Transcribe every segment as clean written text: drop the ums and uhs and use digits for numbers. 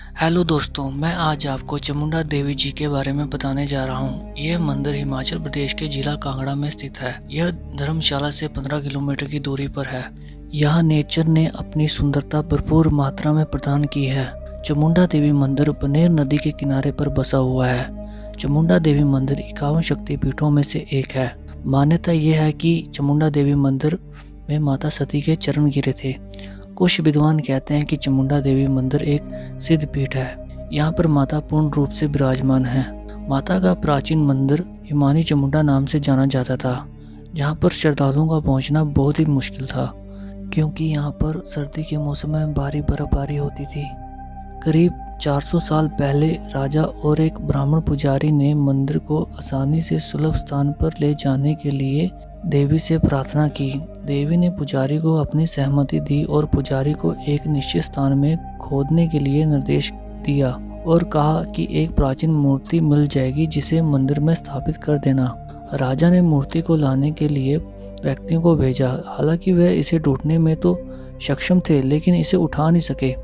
Hello दोस्तों, मैं आज आपको चामुंडा देवी जी के बारे में बताने जा रहा हूँ। यह मंदिर हिमाचल प्रदेश के जिला कांगड़ा में स्थित है। यह धर्मशाला से 15 किलोमीटर की दूरी पर है। यहाँ नेचर ने अपनी सुंदरता भरपूर मात्रा में प्रदान की है। चामुंडा देवी मंदिर बनेर नदी के किनारे पर बसा हुआ है। चामुंडा देवी मंदिर 51 शक्तिपीठों में से एक है। मान्यता यह है कि चामुंडा देवी मंदिर में माता सती के चरण गिरे थे। कुछ विद्वान कहते हैं कि चामुंडा देवी मंदिर एक सिद्ध पीठ है। यहाँ पर माता पूर्ण रूप से विराजमान है। माता का प्राचीन मंदिर हिमानी चामुंडा नाम से जाना जाता था, जहाँ पर श्रद्धालुओं का पहुँचना बहुत ही मुश्किल था, क्योंकि यहाँ पर सर्दी के मौसम में भारी बर्फबारी होती थी। करीब 400 साल पहले राजा और एक ब्राह्मण पुजारी ने मंदिर को आसानी से सुलभ स्थान पर ले जाने के लिए देवी से प्रार्थना की। देवी ने पुजारी को अपनी सहमति दी और पुजारी को एक निश्चित स्थान में खोदने के लिए निर्देश दिया और कहा कि एक प्राचीन मूर्ति मिल जाएगी जिसे मंदिर में स्थापित कर देना। राजा ने मूर्ति को लाने के लिए व्यक्तियों को भेजा। हालांकि वह इसे ढूंढने में तो सक्षम थे, लेकिन इसे उठा नहीं सके।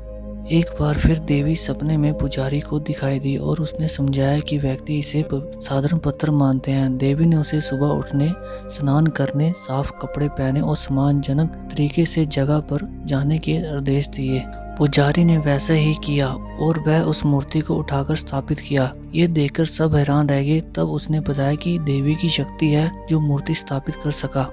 एक बार फिर देवी सपने में पुजारी को दिखाई दी और उसने समझाया कि व्यक्ति इसे साधारण पत्थर मानते हैं। देवी ने उसे सुबह उठने, स्नान करने, साफ कपड़े पहने और सम्मानजनक तरीके से जगह पर जाने के आदेश दिए। पुजारी ने वैसा ही किया और वह उस मूर्ति को उठाकर स्थापित किया। ये देखकर सब हैरान रह गए। तब उसने बताया कि देवी की शक्ति है जो मूर्ति स्थापित कर सका।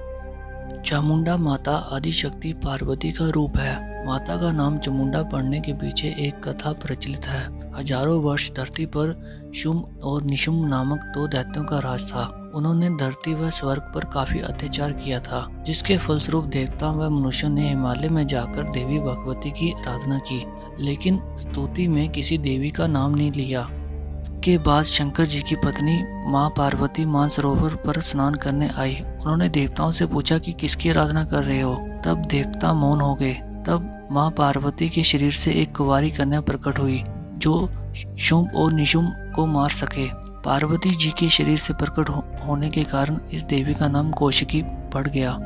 चामुंडा माता आदिशक्ति पार्वती का रूप है। माता का नाम चामुंडा पड़ने के पीछे एक कथा प्रचलित है। हजारों वर्ष धरती पर शुंभ और निशुंभ नामक दो दैत्यों का राज था। उन्होंने धरती व स्वर्ग पर काफी अत्याचार किया था, जिसके फलस्वरूप देवताओं व मनुष्यों ने हिमालय में जाकर देवी भगवती की आराधना की, लेकिन स्तुति में किसी देवी का नाम नहीं लिया। के बाद शंकर जी की पत्नी माँ पार्वती मानसरोवर पर स्नान करने आई। उन्होंने देवताओं से पूछा कि किसकी आराधना कर रहे हो। तब देवता मौन हो गए। तब माँ पार्वती के शरीर से एक कुंवारी कन्या प्रकट हुई जो शुंभ और निशुंभ को मार सके। पार्वती जी के शरीर से प्रकट होने के कारण इस देवी का नाम कौशिकी पड़ गया।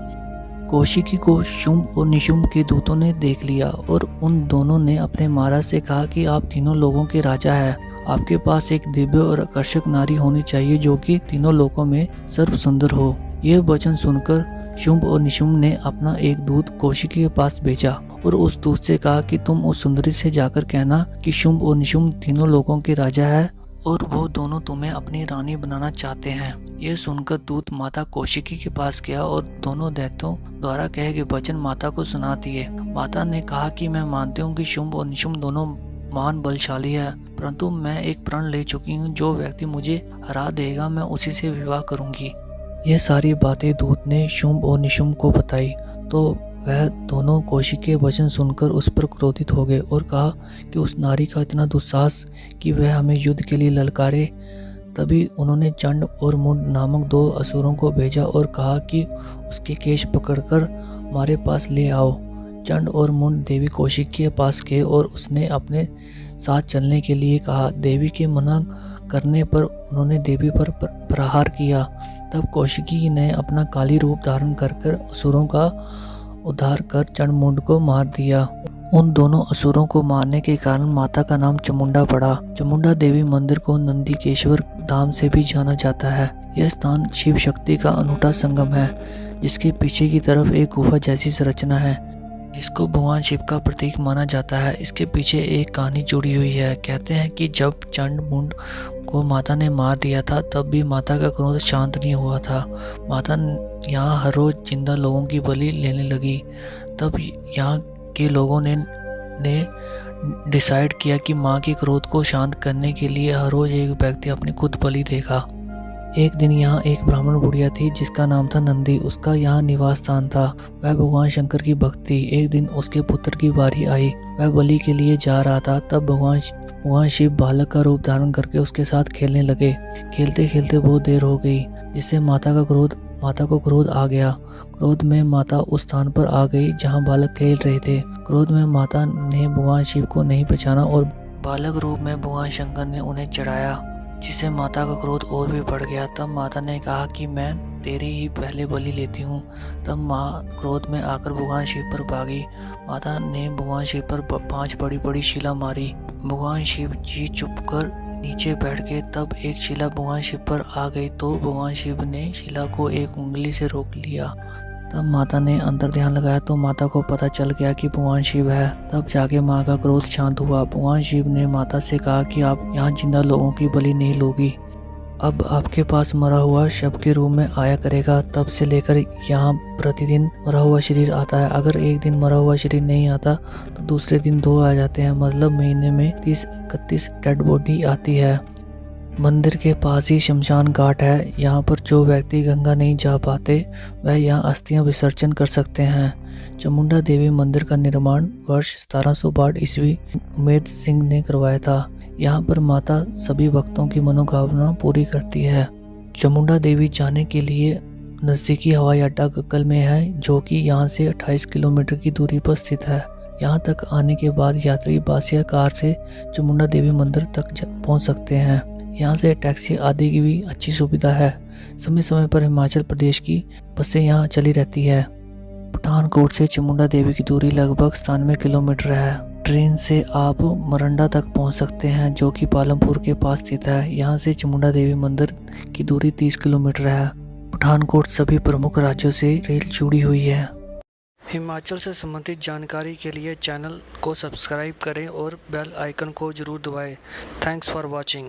कौशिकी को शुंभ और निशुंभ के दूतों ने देख लिया और उन दोनों ने अपने महाराज से कहा कि आप तीनों लोगों के राजा हैं। आपके पास एक दिव्य और आकर्षक नारी होनी चाहिए जो कि तीनों लोकों में सर्व सुंदर हो। यह वचन सुनकर शुंभ और निशुंभ ने अपना एक दूत कौशिकी के पास भेजा और उस दूत से कहा कि तुम उस सुंदरी से जाकर कहना कि शुंभ और निशुंभ तीनों लोगों के राजा है और वो दोनों तुम्हें अपनी रानी बनाना चाहते हैं। यह सुनकर दूत माता कौशिकी के पास गया और दोनों दैत्यों द्वारा कहे गए वचन माता को सुना दिए। माता ने कहा कि मैं मानती हूँ कि शुंभ और निशुंभ दोनों महान बलशाली है, परंतु मैं एक प्रण ले चुकी हूँ। जो व्यक्ति मुझे हरा देगा मैं उसी से विवाह करूंगी। यह सारी बातें दूत ने शुंभ और निशुंभ को बताई तो वह दोनों कौशिक के वचन सुनकर उस पर क्रोधित हो गए और कहा कि उस नारी का इतना दुस्साहस कि वह हमें युद्ध के लिए ललकारे। तभी उन्होंने चंड और मुंड नामक दो असुरों को भेजा और कहा कि उसके केश पकड़कर हमारे पास ले आओ। चंड और मुंड देवी कौशिक के पास गए और उसने अपने साथ चलने के लिए कहा। देवी के मना करने पर उन्होंने देवी पर प्रहार किया। तब कौशिकी ने अपना काली रूप धारण कर असुरों का उद्धार कर चंड मुंड को मार दिया। उन दोनों असुरों को मारने के कारण माता का नाम चामुंडा पड़ा। चामुंडा देवी मंदिर को नंदीकेश्वर धाम से भी जाना जाता है। यह स्थान शिव शक्ति का अनूठा संगम है, जिसके पीछे की तरफ एक गुफा जैसी संरचना है, जिसको भगवान शिव का प्रतीक माना जाता है। इसके पीछे एक कहानी जुड़ी हुई है। कहते हैं कि जब चंड मुंड को माता ने मार दिया था तब भी माता का क्रोध शांत नहीं हुआ था। माता यहाँ हर रोज जिंदा लोगों की बलि लेने लगी। तब यहाँ के लोगों ने डिसाइड किया कि माँ के क्रोध को शांत करने के लिए हर रोज एक व्यक्ति अपनी खुद बलि देगा। एक दिन यहाँ एक ब्राह्मण बुढ़िया थी जिसका नाम था नंदी। उसका यहाँ निवास स्थान था। वह भगवान शंकर की भक्त थी। एक दिन उसके पुत्र की बारी आई। वह बलि के लिए जा रहा था। तब भगवान शिव बालक का रूप धारण करके उसके साथ खेलने लगे। खेलते खेलते बहुत देर हो गई, जिससे माता को क्रोध आ गया। क्रोध में माता उस स्थान पर आ गई जहाँ बालक खेल रहे थे। क्रोध में माता ने भगवान शिव को नहीं पहचाना और बालक रूप में भगवान शंकर ने उन्हें चढ़ाया, जिससे माता का क्रोध और भी बढ़ गया। तब माता ने कहा कि मैं तेरी ही पहले बलि लेती हूँ। तब माँ क्रोध में आकर भगवान शिव पर भागी। माता ने भगवान शिव पर 5 बड़ी बड़ी शिला मारी। भगवान शिव जी चुप कर नीचे बैठ गए। तब एक शिला भगवान शिव पर आ गई तो भगवान शिव ने शिला को एक उंगली से रोक लिया। तब माता ने अंदर ध्यान लगाया तो माता को पता चल गया कि भगवान शिव है। तब जाके माँ का क्रोध शांत हुआ। भगवान शिव ने माता से कहा कि आप यहाँ जिंदा लोगों की बलि नहीं लोगी, अब आपके पास मरा हुआ शव के रूप में आया करेगा। तब से लेकर यहाँ प्रतिदिन मरा हुआ शरीर आता है। अगर एक दिन मरा हुआ शरीर नहीं आता तो दूसरे दिन 2 आ जाते हैं, मतलब महीने में 30-31 डेड बॉडी आती है। मंदिर के पास ही शमशान घाट है। यहाँ पर जो व्यक्ति गंगा नहीं जा पाते वह यहाँ अस्थियां विसर्जन कर सकते हैं। चामुंडा देवी मंदिर का निर्माण वर्ष 1762 ईस्वी उमेद सिंह ने करवाया था। यहाँ पर माता सभी भक्तों की मनोकामना पूरी करती है। चामुंडा देवी जाने के लिए नज़दीकी हवाई अड्डा गग्गल में है, जो कि यहाँ से 28 किलोमीटर की दूरी पर स्थित है। यहाँ तक आने के बाद यात्री बस या कार से चामुंडा देवी मंदिर तक पहुँच सकते हैं। यहाँ से टैक्सी आदि की भी अच्छी सुविधा है। समय समय पर हिमाचल प्रदेश की बसें यहाँ चली रहती है। पठानकोट से चामुंडा देवी की दूरी लगभग 97 किलोमीटर है। ट्रेन से आप मरंडा तक पहुँच सकते हैं, जो कि पालमपुर के पास स्थित है। यहाँ से चामुंडा देवी मंदिर की दूरी 30 किलोमीटर है। पठानकोट सभी प्रमुख राज्यों से रेल जुड़ी हुई है। हिमाचल से संबंधित जानकारी के लिए चैनल को सब्सक्राइब करें और बेल आइकन को जरूर दबाएं। Thanks for watching.